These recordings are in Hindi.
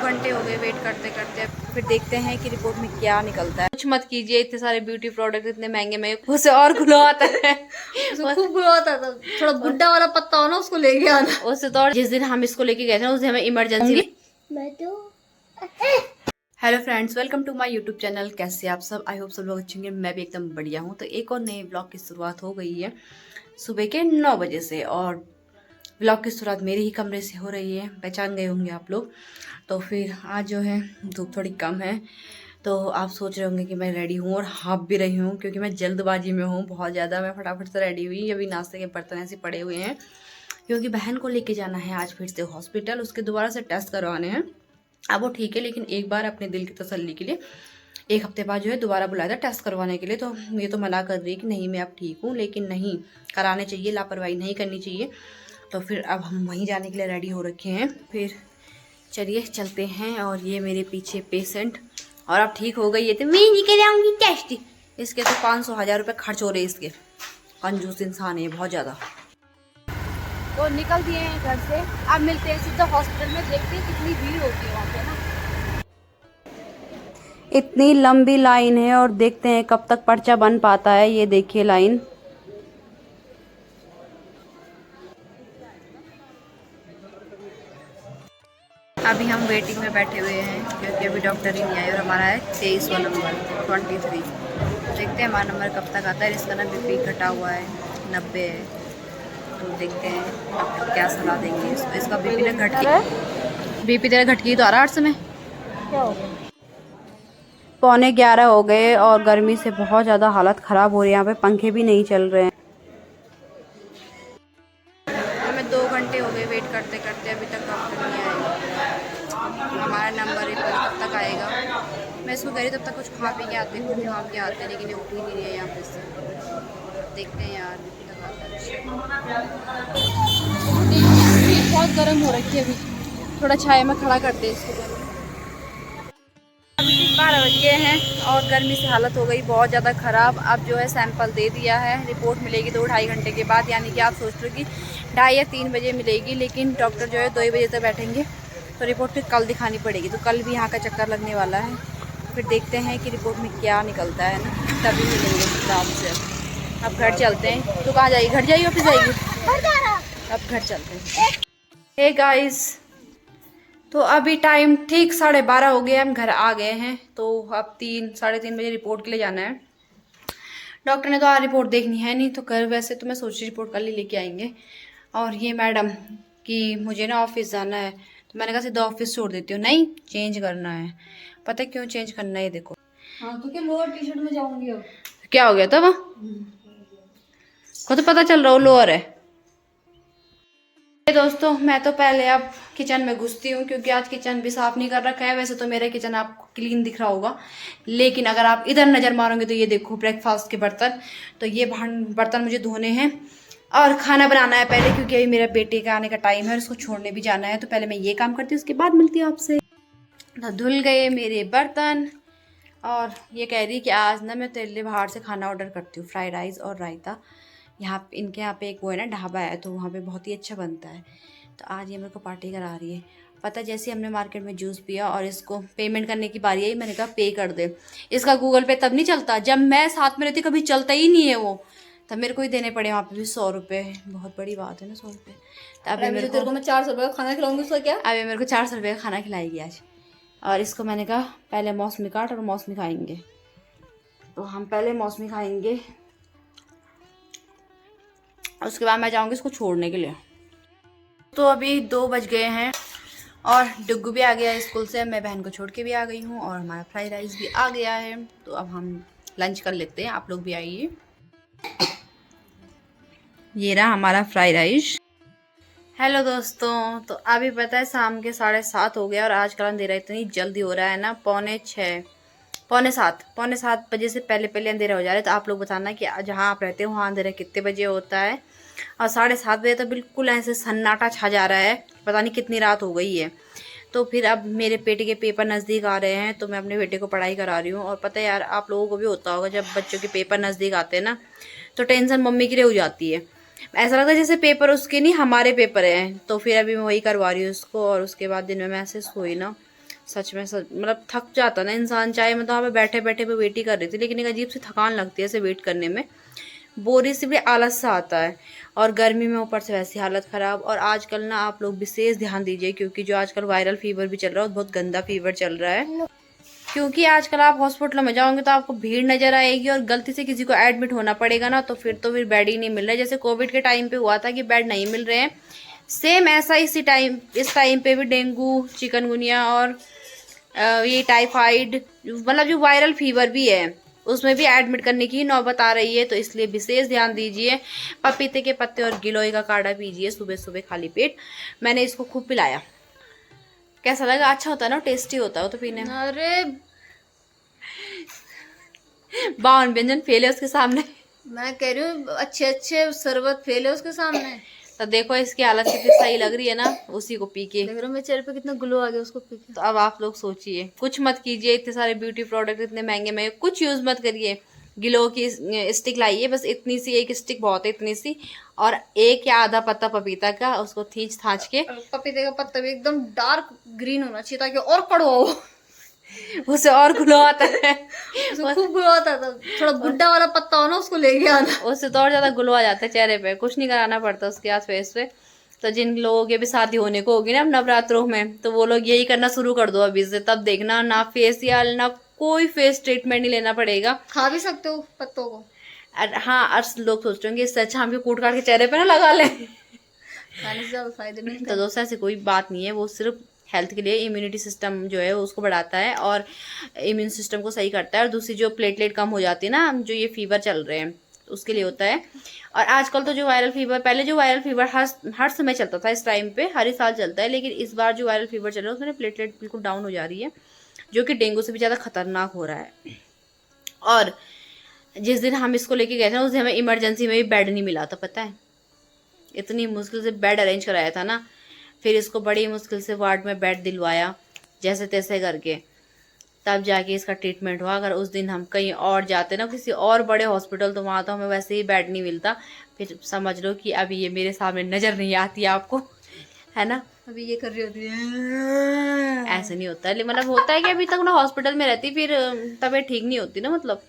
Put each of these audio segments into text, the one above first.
घंटे हो गए वेट करते करते। फिर देखते हैं कि रिपोर्ट में क्या निकलता है। कुछ मत कीजिए, इतने सारे ब्यूटी प्रोडक्ट इतने महंगे महंगे, उससे और ग्लो आता है। उसे खूब ग्लो आता था। थोड़ा बुड्ढा वाला पत्ता हो ना उसको लेके आना। उससे तो और जिस दिन हम इसको लेके गए थे उस दिन हमें इमरजेंसी। मैं तो hello friends, welcome to my YouTube channel. कैसे आप सब? आई होप सब लोग अच्छे होंगे। मैं भी एकदम बढ़िया हूँ। तो एक और नए ब्लॉग की शुरुआत हो गई है सुबह के 9 बजे से, और ब्लॉग की शुरुआत मेरे ही कमरे से हो रही है। पहचान गए होंगे आप लोग। तो फिर आज जो है धूप थोड़ी कम है, तो आप सोच रहे होंगे कि मैं रेडी हूँ और हाफ भी रही हूँ, क्योंकि मैं जल्दबाजी में हूँ बहुत ज़्यादा। मैं फटाफट से रेडी हुई, अभी नाश्ते के बर्तन ऐसे पड़े हुए हैं, क्योंकि बहन को लेके जाना है आज फिर से हॉस्पिटल। उसके दोबारा से टेस्ट करवाने हैं। अब वो ठीक है, लेकिन एक बार अपने दिल की तसल्ली के लिए 1 हफ्ते बाद जो है दोबारा बुलाया था टेस्ट करवाने के लिए। तो ये तो मना कर रही है कि नहीं मैं अब ठीक हूँ, लेकिन नहीं कराने चाहिए, लापरवाही नहीं करनी चाहिए। तो फिर अब हम वहीं जाने के लिए रेडी हो रखे हैं। फिर चलिए चलते हैं। और ये मेरे पीछे पेशेंट, और अब ठीक हो गई है तो मैं नहीं कराऊंगी टेस्ट। इसके तो 500-1000 रुपये खर्च हो रहे हैं इसके। कंजूस इंसान है बहुत ज़्यादा। तो निकल दिए हैं घर से, अब मिलते हैं सीधा हॉस्पिटल में। देखते हैं कितनी भीड़ होती है वहाँ पे ना। इतनी लंबी लाइन है और देखते हैं कब तक पर्चा बन पाता है। ये देखिए लाइन। अभी हम वेटिंग में बैठे हुए हैं, क्योंकि अभी डॉक्टर ही नहीं आए और हमारा है 23वां नंबर 23। देखते हैं हमारा नंबर कब तक आता है। इसका ना बीपी घटा हुआ है, 90 है। तो देखते हैं डॉक्टर क्या सलाह देंगे इसको। इसका बीपी ना घट गई, बीपी तेरा घट गई तो आ रहा 8 समय। क्या हो गया? 11:15 हो गए और गर्मी से बहुत ज़्यादा हालत ख़राब हो रही है। यहाँ पे पंखे भी नहीं चल रहे हैं। हमें 2 घंटे हो गए वेट करते करते, अभी तक डॉक्टर नहीं आए। हमारा नंबर है, पता कब तक आएगा। मैं इसको कह रही तब तक कुछ खा पी के आते, कुछ खा के आते, लेकिन ये उठ ही नहीं रही है यहाँ पे से। देखते हैं यार कब तक आता है। बहुत गर्म हो रखी है अभी, थोड़ा छाया में खड़ा करते इसको। 12 बज गए हैं और गर्मी से हालत हो गई बहुत ज़्यादा ख़राब। अब जो है सैंपल दे दिया है, रिपोर्ट मिलेगी 2-2.5 घंटे के बाद, यानी कि आप सोच रहे हो कि 2:30 या 3 बजे मिलेगी। लेकिन डॉक्टर जो है 2 बजे तक बैठेंगे, तो रिपोर्ट फिर कल दिखानी पड़ेगी। तो कल भी यहाँ का चक्कर लगने वाला है। फिर देखते हैं कि रिपोर्ट में क्या निकलता है ना, तभी मिलेंगे हिसाब से। अब घर चलते हैं। तो कहाँ जाएगी? घर जाएगी, ऑफिस जाएगी? अब घर चलते हैं। हे गाइस, तो अभी टाइम ठीक 12:30 हो गए, हम घर आ गए हैं। तो अब 3-3:30 बजे रिपोर्ट के लिए जाना है। डॉक्टर ने तो आज रिपोर्ट देखनी है नहीं, तो कल वैसे तो मैं सोच रही रिपोर्ट कल ही लेके आएंगे। और ये मैडम कि मुझे ना ऑफिस जाना है, तो मैंने कहा सीधा ऑफिस छोड़ देती हूँ। नहीं, चेंज करना है। पता है क्यों चेंज करना है? ये देखो। हाँ तो क्या लोअर टी शर्ट में जाऊंगी अब? क्या हो गया था वहाँ को? तो पता चल रहा हो लोअर है। दोस्तों, मैं तो पहले अब किचन में घुसती हूँ, क्योंकि आज किचन भी साफ नहीं कर रखा है। वैसे तो मेरा किचन आपको क्लीन दिख रहा होगा, लेकिन अगर आप इधर नज़र मारोगे तो ये देखो ब्रेकफास्ट के बर्तन। तो ये बर्तन मुझे धोने हैं और खाना बनाना है पहले, क्योंकि अभी मेरे बेटे का आने का टाइम है, उसको छोड़ने भी जाना है। तो पहले मैं ये काम करती हूँ, उसके बाद मिलती हूँ आपसे। तो धुल गए मेरे बर्तन, और ये कह रही कि आज ना मैं तेरे लिए बाहर से खाना ऑर्डर करती हूँ, फ्राइड राइस और रायता। यहाँ इनके यहाँ पे एक वो है ना ढाबा है, तो वहाँ पे बहुत ही अच्छा बनता है। तो आज ये मेरे को पार्टी करा रही है। पता जैसे हमने मार्केट में जूस पिया और इसको पेमेंट करने की बारी आई, मैंने कहा पे कर दे। इसका गूगल पे तब नहीं चलता जब मैं साथ में रहती, कभी चलता ही नहीं है वो। तब मेरे को ही देने पड़े वहाँ पे भी 100 रुपये। बहुत बड़ी बात है ना 100 रुपये। तो अभी मेरे तेरे को मैं 400 रुपये का खाना खिलाऊंगी, उसका क्या? अभी मेरे को 400 रुपये का खाना खिलाएगी आज। और इसको मैंने कहा पहले मौसमी काट और मौसमी खाएंगे। तो हम पहले मौसमी खाएंगे, उसके बाद मैं जाऊंगी इसको छोड़ने के लिए। तो अभी 2 बज गए हैं और डुग्गू भी आ गया है स्कूल से। मैं बहन को छोड़ के भी आ गई हूँ और हमारा फ्राइड राइस भी आ गया है। तो अब हम लंच कर लेते हैं, आप लोग भी आइए। ये रहा हमारा फ्राइड राइस। हेलो दोस्तों, तो अभी पता है शाम के 7:30 हो गया और आजकल अंधेरा इतनी जल्दी हो रहा है ना, 6:45 पौने सात बजे से पहले पहले अंधेरा हो जा रहा है। तो आप लोग बताना कि जहाँ आप रहते हो वहाँ अंधेरा कितने बजे होता है। और 7:30 बजे तो बिल्कुल ऐसे सन्नाटा छा जा रहा है, पता नहीं कितनी रात हो गई है। तो फिर अब मेरे बेटे के पेपर नज़दीक आ रहे हैं, तो मैं अपने बेटे को पढ़ाई करा रही हूँ। और पता है यार, आप लोगों को भी होता होगा जब बच्चों के पेपर नज़दीक आते हैं ना, तो टेंशन मम्मी की हो जाती है। ऐसा लगता है जैसे पेपर उसके नहीं हमारे पेपर हैं। तो फिर अभी मैं वही करवा रही हूँ उसको। और उसके बाद दिन में मैं ऐसे सोई ना, सच में मतलब थक जाता ना इंसान, चाहे मतलब वहाँ पे बैठे बैठे पे वेट ही कर रही थी, लेकिन एक अजीब सी थकान लगती है ऐसे वेट करने में, बोरी से भी आलस सा आता है, और गर्मी में ऊपर से वैसी हालत ख़राब। और आजकल ना आप लोग विशेष ध्यान दीजिए, क्योंकि जो आजकल वायरल फीवर भी चल रहा है, बहुत गंदा फीवर चल रहा है। क्योंकि आजकल आप हॉस्पिटल में जाओगे तो आपको भीड़ नजर आएगी, और गलती से किसी को एडमिट होना पड़ेगा ना, तो फिर बेड ही नहीं मिल रहा है। जैसे कोविड के टाइम पे हुआ था कि बेड नहीं मिल रहे हैं, सेम ऐसा इस टाइम पे भी डेंगू, चिकनगुनिया और ये टाइफाइड, मतलब जो वायरल फीवर भी है उसमें भी एडमिट करने की नौबत आ रही है। तो इसलिए विशेष ध्यान दीजिए। पपीते के पत्ते और गिलोय का काढ़ा पीजिए सुबह सुबह खाली पेट। मैंने इसको खूब पिलाया। कैसा लगा? अच्छा होता है ना, टेस्टी होता है वो तो पीने में। अरे 52 व्यंजन फेल है उसके सामने। मैं कह रही हूँ अच्छे अच्छे शरबत फेले उसके सामने। तो देखो इसकी हालत कितनी सही लग रही है ना, उसी को पी के। देख रहे हो मेरे चेहरे पे कितना ग्लो आ गया उसको पी के। तो अब आप लोग सोचिए, कुछ मत कीजिए, इतने सारे ब्यूटी प्रोडक्ट इतने महंगे महंगे कुछ यूज मत करिए। ग्लो की स्टिक लाइए, बस इतनी सी एक स्टिक बहुत है, इतनी सी, और एक या आधा पत्ता पपीता का, उसको खींच थाच के, पपीते का पत्ता भी एकदम डार्क ग्रीन होना चाहिए ताकि और कड़वा हो। उसे और ग्लो आता है। उसमें खूब ग्लो आता था। थोड़ा बुड्ढा वाला पत्ता हो ना, उसको लेके आना। उससे तो और ज्यादा ग्लो आ जाता है चेहरे पे, कुछ नहीं कराना पड़ता उसके आस फेस पे। तो जिन लोगों की भी शादी होने को होगी ना अब नवरात्रों में, तो वो लोग यही करना शुरू कर दो अभी से, तब देखना ना फेशियल ना कोई फेस ट्रीटमेंट नहीं लेना पड़ेगा। खा भी सकते हो पत्तों को। हाँ, और लोग सोच रहे होंगे इससे अच्छा हम कूट काट के चेहरे पे ना लगा लें। खाने से ज्यादा फायदे मिलते तो हैं। दोस्तों ऐसी कोई बात नहीं है, वो सिर्फ हेल्थ के लिए, इम्यूनिटी सिस्टम जो है उसको बढ़ाता है और इम्यून सिस्टम को सही करता है। और दूसरी जो प्लेटलेट कम हो जाती है ना, जो ये फीवर चल रहे हैं उसके लिए होता है। और आजकल तो जो वायरल फीवर, पहले जो वायरल फीवर हर समय चलता था, इस टाइम पे हर साल चलता है, लेकिन इस बार जो वायरल फीवर चल रहा है उसमें प्लेटलेट बिल्कुल डाउन हो जा रही है, जो कि डेंगू से भी ज़्यादा खतरनाक हो रहा है। और जिस दिन हम इसको लेके गए थे उस दिन हमें इमरजेंसी में भी बेड नहीं मिला था, पता है। इतनी मुश्किल से बेड अरेंज कराया था ना, फिर इसको बड़ी मुश्किल से वार्ड में बेड दिलवाया जैसे तैसे करके, तब जाके इसका ट्रीटमेंट हुआ। अगर उस दिन हम कहीं और जाते ना, किसी और बड़े हॉस्पिटल, तो वहाँ तो हमें वैसे ही बेड नहीं मिलता। फिर समझ लो कि अभी ये मेरे सामने नज़र नहीं आती आपको, है ना। अभी ये कर रही होती है। ऐसे नहीं होता है, मतलब होता है कि अभी तक ना हॉस्पिटल में रहती, फिर तबीयत ठीक नहीं होती ना, मतलब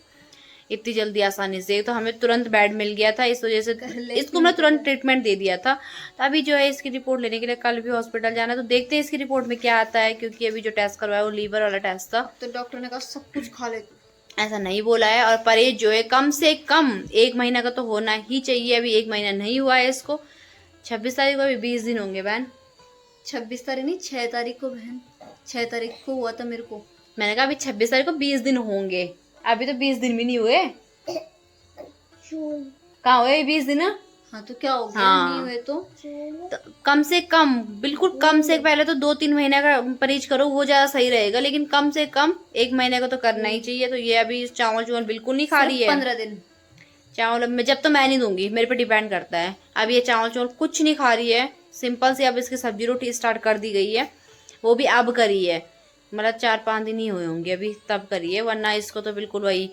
इतनी जल्दी आसानी से। तो हमें तुरंत बेड मिल गया था, इस वजह से इसको मैं तुरंत ट्रीटमेंट दे दिया था। तो अभी जो है इसकी रिपोर्ट लेने के लिए कल भी हॉस्पिटल जाना है, तो देखते हैं इसकी रिपोर्ट में क्या आता है, क्योंकि अभी जो टेस्ट करवाया वो लीवर वाला टेस्ट था। तो डॉक्टर ने कहा सब कुछ खा ले, ऐसा नहीं बोला है। और परहेज जो है कम से कम 1 महीना का तो होना ही चाहिए। अभी 1 महीना नहीं हुआ है इसको, 26 तारीख को अभी 20 दिन होंगे बहन। 26 तारीख नहीं 6 तारीख को बहन, 6 तारीख को हुआ था मेरे को। मैंने कहा अभी 26 तारीख को 20 दिन होंगे, अभी तो 20 दिन भी नहीं हुए। कहाँ हुए 20 दिन? हाँ तो क्या हो गया? हाँ। नहीं हुए तो कम से कम, बिल्कुल कम से, पहले तो 2-3 महीने का परहेज करो, वो ज्यादा सही रहेगा, लेकिन कम से कम 1 महीने का तो करना ही चाहिए। तो ये अभी चावल चुवल बिल्कुल नहीं खा रही है। 15 दिन चावल मैं जब तो मैं नहीं दूंगी, मेरे पे डिपेंड करता है। अब ये चावल चुवल कुछ नहीं खा रही है, सिंपल से अब इसकी सब्जी रोटी स्टार्ट कर दी गई है, वो भी अब करी है, मतलब 4-5 दिन ही हुए होंगे अभी तब करी है, वरना इसको तो बिल्कुल वही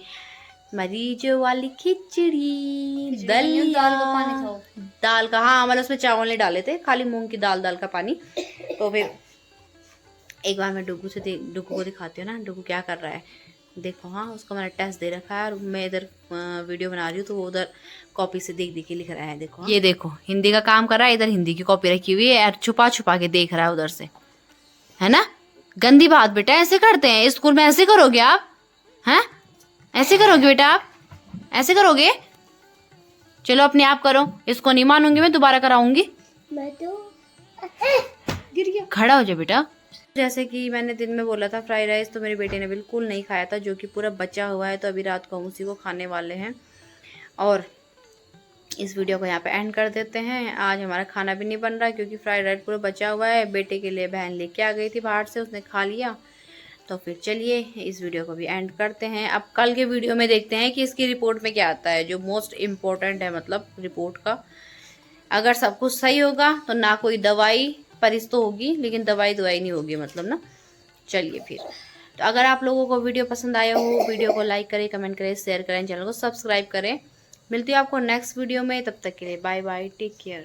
मरीज वाली खिचड़ी दलिया, दाल का पानी खाओ। दाल का, हाँ मतलब उसमें चावल नहीं डाले थे, खाली मूंग की दाल का पानी। तो फिर एक बार मैं डुगू को दिखाती हूँ ना, डुगू क्या कर रहा है देखो। हाँ उसको मैंने टेस्ट दे रखा है, और मैं इधर वीडियो बना रही हूँ, तो वो उधर कॉपी से देख के लिख रहा है। देखो ये देखो, हिंदी का काम कर रहा है, इधर हिंदी की कॉपी रखी हुई है, और छुपा छुपा के देख रहा है उधर से, है ना। गंदी बात बेटा, ऐसे करते हैं स्कूल में? ऐसे करोगे आप? हैं ऐसे करोगे बेटा आप? ऐसे करोगे? चलो अपने आप करो, इसको नहीं मानूंगी मैं, दोबारा कराऊंगी। मैं तो गिर गया। खड़ा हो जाओ बेटा। जैसे कि मैंने दिन में बोला था फ्राइड राइस, तो मेरे बेटे ने बिल्कुल नहीं खाया था, जो कि पूरा बचा हुआ है, तो अभी रात को हम उसी को खाने वाले हैं। और इस वीडियो को यहाँ पे एंड कर देते हैं। आज हमारा खाना भी नहीं बन रहा, क्योंकि फ्राइड राइस पूरा बचा हुआ है। बेटे के लिए बहन लेके आ गई थी बाहर से, उसने खा लिया। तो फिर चलिए इस वीडियो को भी एंड करते हैं। अब कल के वीडियो में देखते हैं कि इसकी रिपोर्ट में क्या आता है, जो मोस्ट इम्पोर्टेंट है, मतलब रिपोर्ट का। अगर सब कुछ सही होगा तो ना कोई दवाई परिस तो होगी, लेकिन दवाई नहीं होगी, मतलब ना। चलिए फिर, तो अगर आप लोगों को वीडियो पसंद आया हो, वीडियो को लाइक करें, कमेंट करें, शेयर करें, चैनल को सब्सक्राइब करें। मिलती हूँ आपको नेक्स्ट वीडियो में, तब तक के लिए बाय बाय, टेक केयर।